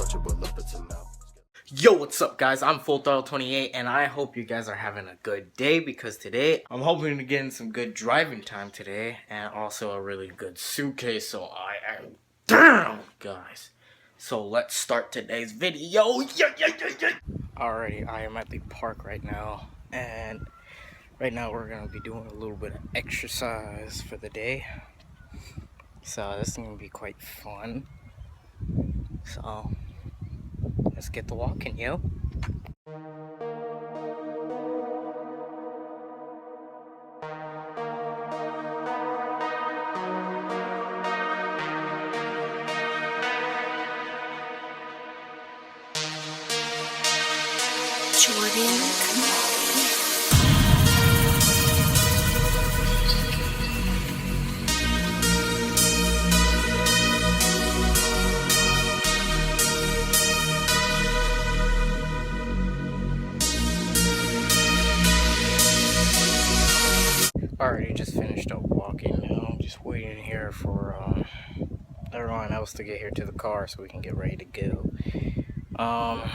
untouchable up until now. Yo, what's up guys? I'm Full Throttle 28 and I hope you guys are having a good day because today I'm hoping to get in some good driving time today and also a really good suitcase, so I am down, guys. So let's start today's video. Alrighty, I am at the park right now and right now we're gonna be doing a little bit of exercise for the day. So this is gonna be quite fun. So let's get to walking, yo. Jordan Kamali. Alrighty, just finished up walking now. I'm just waiting here for everyone else to get here to the car so we can get ready to go. I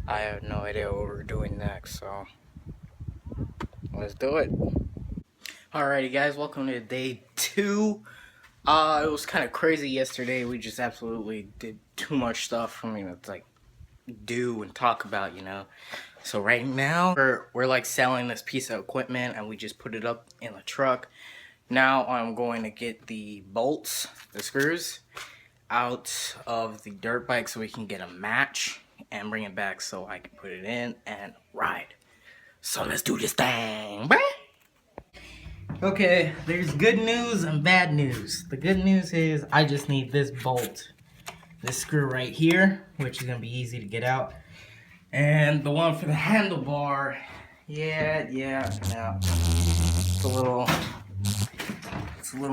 have no idea what we're doing next, so let's do it. Alrighty guys, welcome to day 2. It was kind of crazy yesterday. We just absolutely did too much stuff for me to like do and talk about, you know. So right now we're like selling this piece of equipment and we just put it up in the truck. Now I'm going to get the bolts, the screws, out of the dirt bike so we can get a match and bring it back so I can put it in and ride. So let's do this thing. Okay, there's good news and bad news. The good news is I just need this bolt, this screw right here, which is gonna be easy to get out, and the one for the handlebar. Yeah, it's a little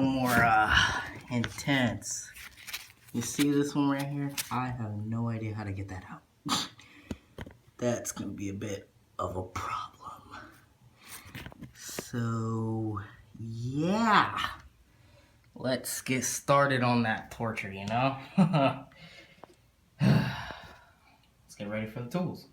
more intense. You see this one right here? I have no idea how to get that out. That's gonna be a bit of a problem. So yeah, let's get started on that torture, you know? Let's get ready for the tools.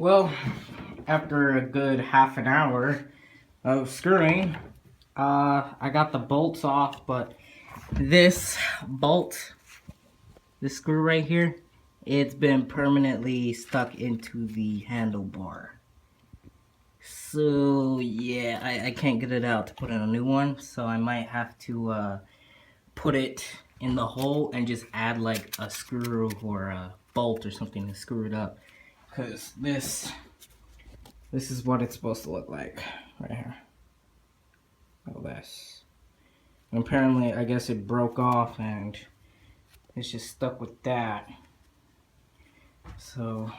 Well, after a good half an hour of screwing, I got the bolts off, but this bolt, this screw right here, it's been permanently stuck into the handlebar. So yeah, I can't get it out to put in a new one, so I might have to put it in the hole and just add like a screw or a bolt or something to screw it up. Because this is what it's supposed to look like right here. All this. And apparently, I guess it broke off and it's just stuck with that. So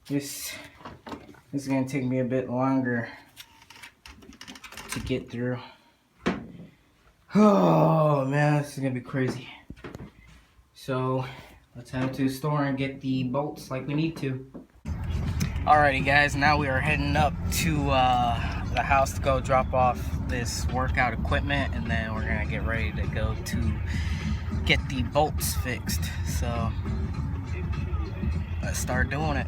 this is gonna take me a bit longer to get through. Oh man, this is gonna be crazy. So let's head to the store and get the bolts like we need to. Alrighty guys, now we are heading up to the house to go drop off this workout equipment, and then we're gonna get ready to go to get the bolts fixed. So let's start doing it.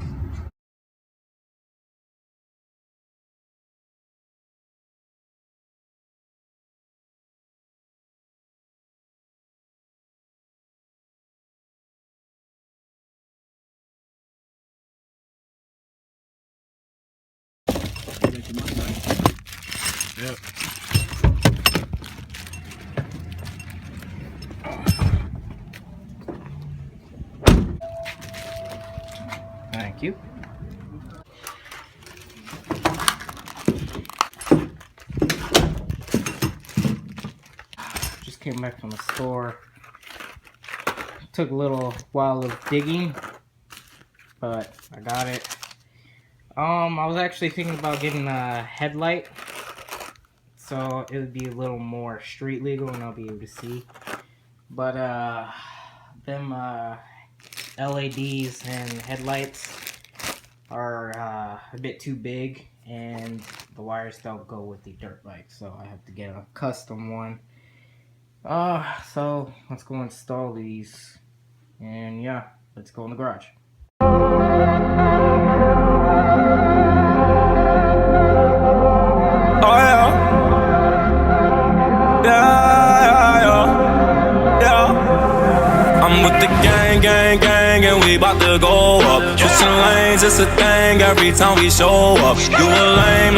Yep. Thank you. Just came back from the store. Took a little while of digging, but I got it. I was actually thinking about getting a headlight, so it would be a little more street legal and I'll be able to see. But them LEDs and headlights are a bit too big, and the wires don't go with the dirt bike, so I have to get a custom one. So let's go install these, and yeah, let's go in the garage. Gang, and we bout to go up. Switching lanes, it's a thing every time we show up. You a lame,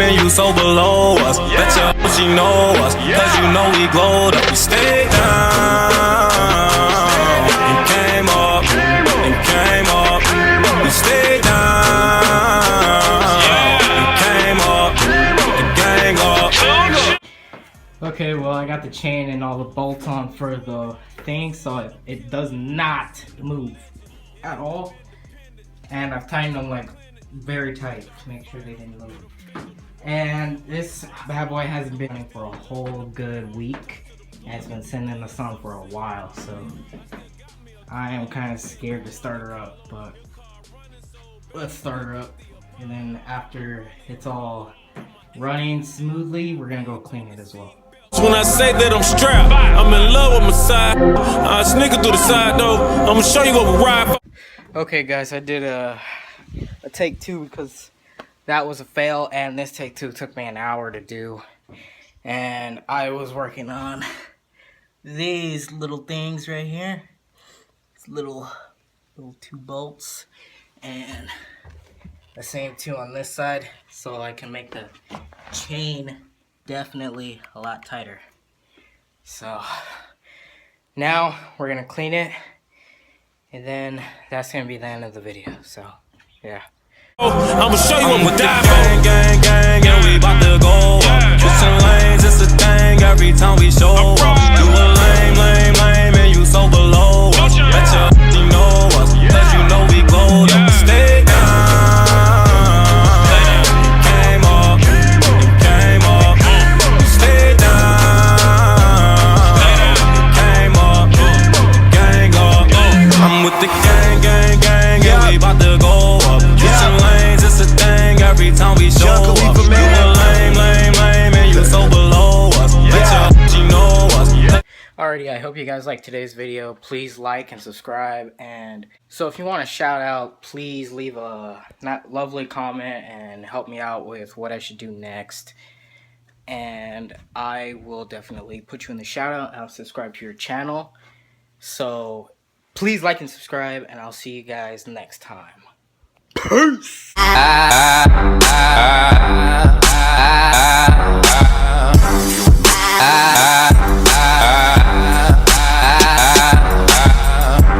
and you so below us. Bet you she know us, cause you know we glowed up. We stayed down, and came up, We stayed down, and came up, the gang up. Okay, well, I got the chain and all the bolts on for the thing, so it does not move at all. And I've tightened them like very tight to make sure they didn't move. And this bad boy hasn't been running for a whole good week, and it's been sitting in the sun for a while, so I am kind of scared to start her up, but let's start her up. And then after it's all running smoothly, we're gonna go clean it as well. When I say that I'm strapped, I'm in love with my side. I sneak through the side though. I'ma show you what we ride for. Okay, guys, I did a take two because that was a fail, and this take two took me an hour to do. And I was working on these little things right here. It's little two bolts, and the same two on this side, so I can make the chain definitely a lot tighter. So now we're gonna clean it, and then that's gonna be the end of the video. So yeah, I'ma show you what we die for. Gang, and we bout to go up. Switching lanes, it's a thing every time we show up. You a lame, and you so below us. Bet you know us, cause you know we glowed up. Stay alrighty, I hope you guys liked today's video. Please like and subscribe, and so if you want a shout out, please leave a lovely comment and help me out with what I should do next, and I will definitely put you in the shout out. I'll subscribe to your channel, so please like and subscribe, and I'll see you guys next time. Peace.